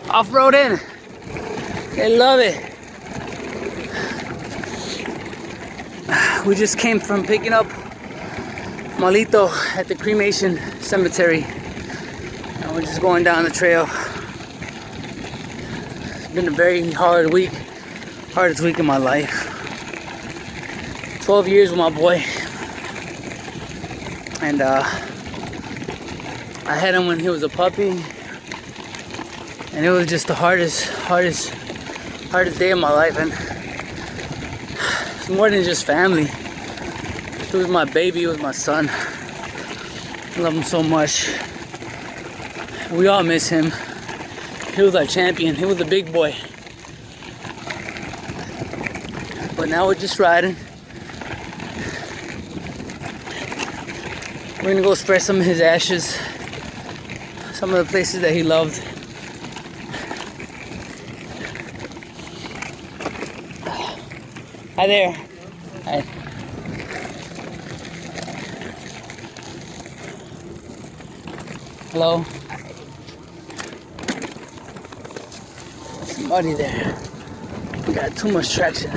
Off-roading. They love it. We just came from picking up Malito at the cremation cemetery. And we're just going down the trail. It's been a very hard week. Hardest week of my life. 12 years with my boy. And I had him when he was a puppy. And it was just the hardest day of my life. And it's more than just family. It was my baby, it was my son. I love him so much. We all miss him. He was our champion. He was a big boy. But now we're just riding. We're gonna go spread some of his ashes. Some of the places that he loved. Hi there. Hi. Hello. It's muddy there. We got too much traction.